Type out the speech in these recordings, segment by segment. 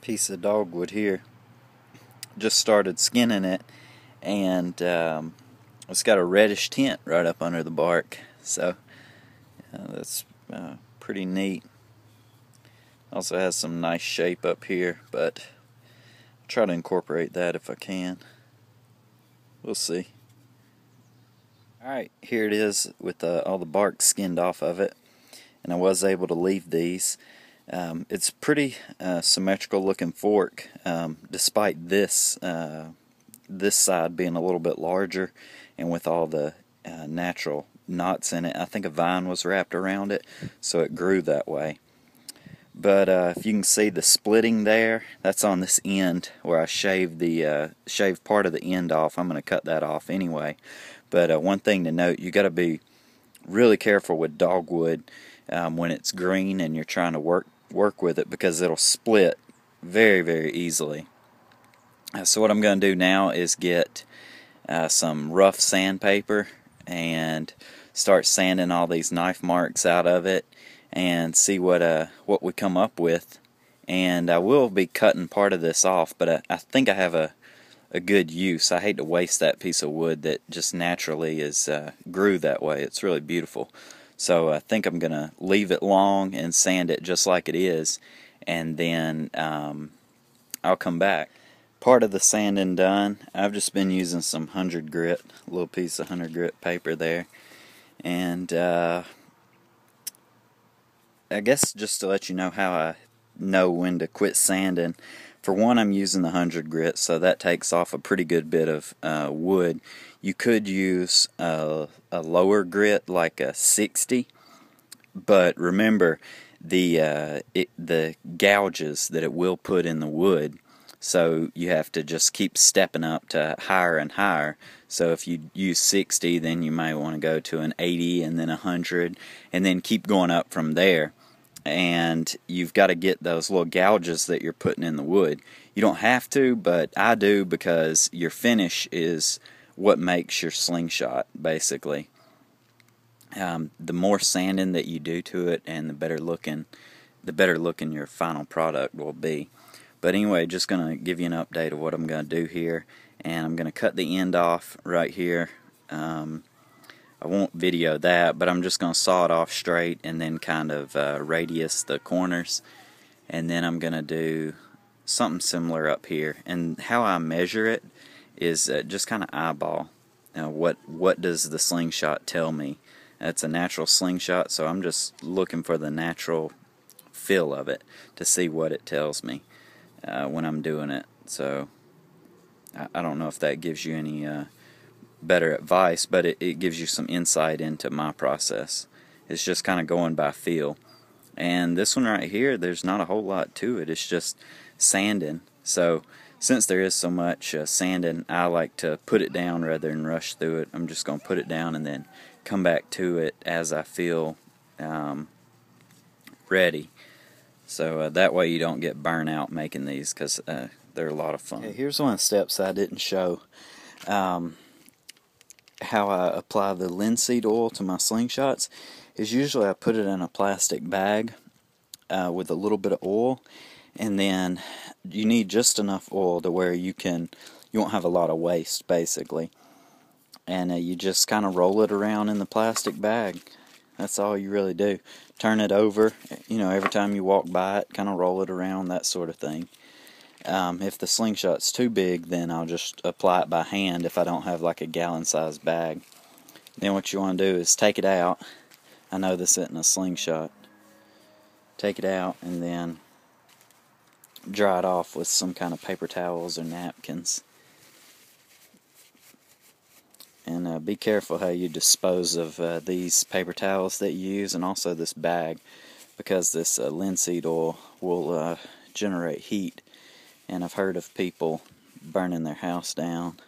piece of dogwood here. Just started skinning it, and it's got a reddish tint right up under the bark, so that's pretty neat. Also has some nice shape up here, but I'll try to incorporate that if I can. We'll see. Alright, here it is with all the bark skinned off of it, and I was able to leave these. It's pretty symmetrical looking fork, despite this side being a little bit larger, and with all the natural knots in it. I think a vine was wrapped around it, so it grew that way. But if you can see the splitting there, that's on this end where I shaved part of the end off. I'm going to cut that off anyway. But one thing to note, you got to be really careful with dogwood when it's green and you're trying to work with it, because it'll split very, very easily. So what I'm going to do now is get some rough sandpaper and start sanding all these knife marks out of it and see what we come up with. And I will be cutting part of this off, but I think I have a good use. I hate to waste that piece of wood that just naturally is grew that way. It's really beautiful. So I think I'm going to leave it long and sand it just like it is, and then I'll come back. Part of the sanding done. I've just been using some 100 grit, a little piece of 100 grit paper there, and I guess just to let you know how I know when to quit sanding. For one, I'm using the 100 grit, so that takes off a pretty good bit of wood. You could use a lower grit, like a 60, but remember the gouges that it will put in the wood. So you have to just keep stepping up to higher and higher. So if you use 60, then you might want to go to an 80 and then 100, and then keep going up from there. And you've got to get those little gouges that you're putting in the wood. You don't have to, but I do, because your finish is what makes your slingshot, basically. The more sanding that you do to it, and the better looking your final product will be. But anyway, just going to give you an update of what I'm going to do here, and I'm going to cut the end off right here. I won't video that, but I'm just going to saw it off straight and then kind of radius the corners, and then I'm going to do something similar up here. And how I measure it is just kind of eyeball. Now, what does the slingshot tell me? It's a natural slingshot, so I'm just looking for the natural feel of it to see what it tells me when I'm doing it. So I don't know if that gives you any better advice, but it gives you some insight into my process. It's just kind of going by feel. And this one right here, there's not a whole lot to it. It's just sanding. So since there is so much sanding, I like to put it down rather than rush through it. I'm just going to put it down and then come back to it as I feel ready. So that way you don't get burnt out making these, because they're a lot of fun. Okay, here's one of the steps I didn't show. How I apply the linseed oil to my slingshots is usually I put it in a plastic bag with a little bit of oil, and then you need just enough oil to where you won't have a lot of waste, basically. And you just kind of roll it around in the plastic bag. That's all you really do. Turn it over, every time you walk by it, kind of roll it around, that sort of thing. If the slingshot's too big, then I'll just apply it by hand if I don't have like a gallon-sized bag. Then what you want to do is take it out. I know this isn't a slingshot. Take it out and then dry it off with some kind of paper towels or napkins. And be careful how you dispose of these paper towels that you use, and also this bag, because this linseed oil will generate heat. And I've heard of people burning their house down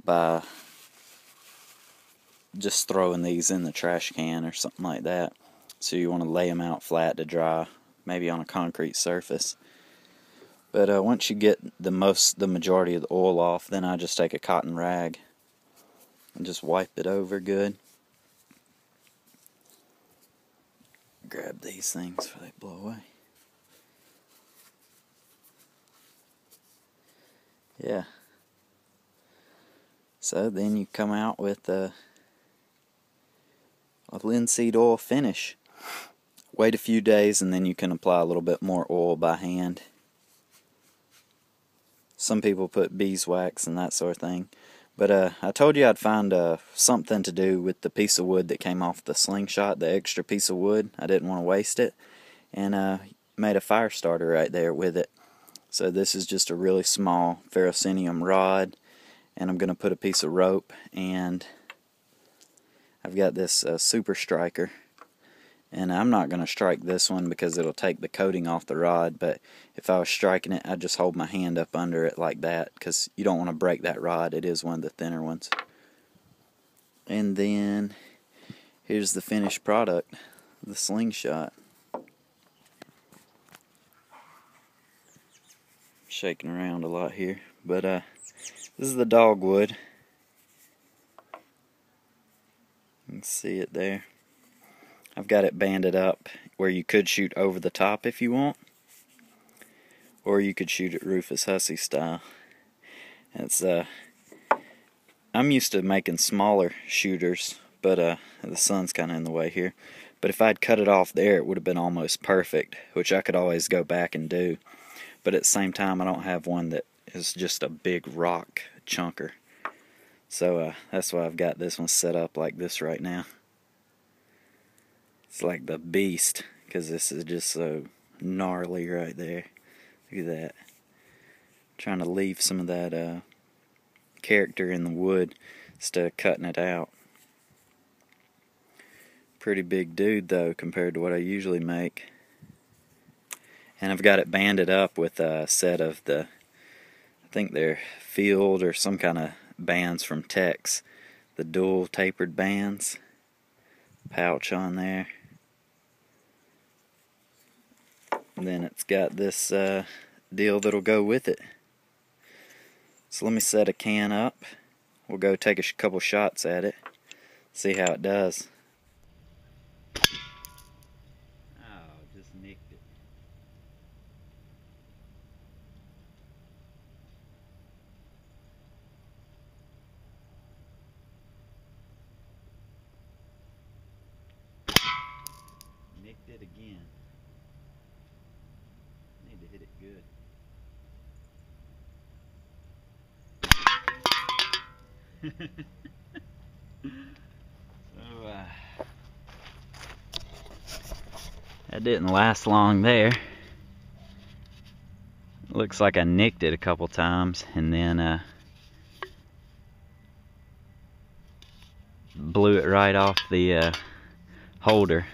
by just throwing these in the trash can or something like that. So you want to lay them out flat to dry, maybe on a concrete surface. But once you get the majority of the oil off, then I just take a cotton rag and just wipe it over good. Grab these things before they blow away. Yeah. So then you come out with a linseed oil finish. Wait a few days and then you can apply a little bit more oil by hand. Some people put beeswax and that sort of thing. But I told you I'd find something to do with the piece of wood that came off the Slingshot, the extra piece of wood. I didn't want to waste it. And made a fire starter right there with it. So this is just a really small ferrocenium rod. And I'm going to put a piece of rope, and I've got this super striker. And I'm not going to strike this one because it'll take the coating off the rod, but if I was striking it, I'd just hold my hand up under it like that, because you don't want to break that rod. It is one of the thinner ones. And then here's the finished product, the Slingshot. Shaking around a lot here, but this is the Dogwood. You can see it there. I've got it banded up where you could shoot over the top if you want, or you could shoot it Rufus Hussey style. It's I'm used to making smaller shooters, but the sun's kind of in the way here. But if I'd cut it off there, it would have been almost perfect, which I could always go back and do. But at the same time, I don't have one that is just a big rock chunker. So that's why I've got this one set up like this right now. It's like the beast, because this is just so gnarly right there. Look at that. Trying to leave some of that character in the wood instead of cutting it out. Pretty big dude though compared to what I usually make. And I've got it banded up with a set of the, I think they're Field or some kind of bands from Tex. The dual tapered bands. Pouch on there. And then it's got this deal that'll go with it. So let me set a can up. We'll go take a couple shots at it. See how it does. Oh, just nicked it. Nicked it again. Need to hit it good. So, that didn't last long there. Looks like I nicked it a couple times and then blew it right off the holder.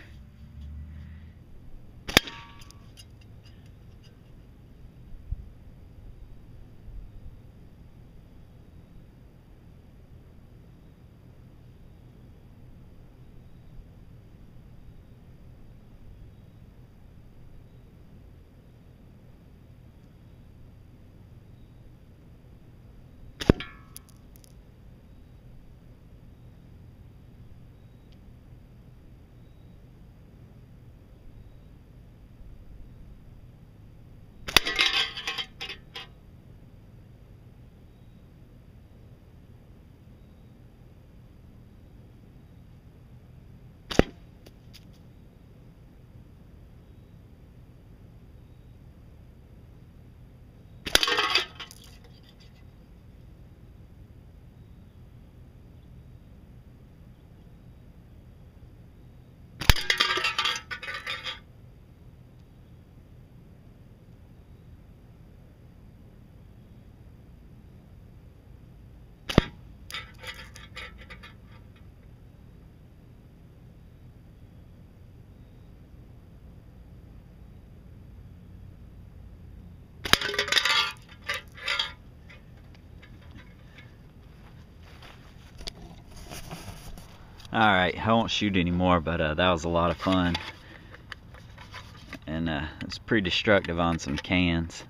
Alright, I won't shoot anymore, but that was a lot of fun. And it's pretty destructive on some cans.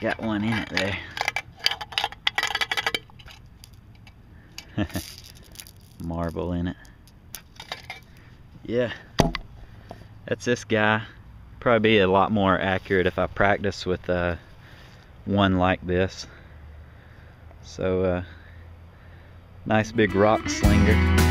Got one in it there. Marble in it. Yeah, that's this guy. Probably be a lot more accurate if I practice with one like this. So nice big rock slinger.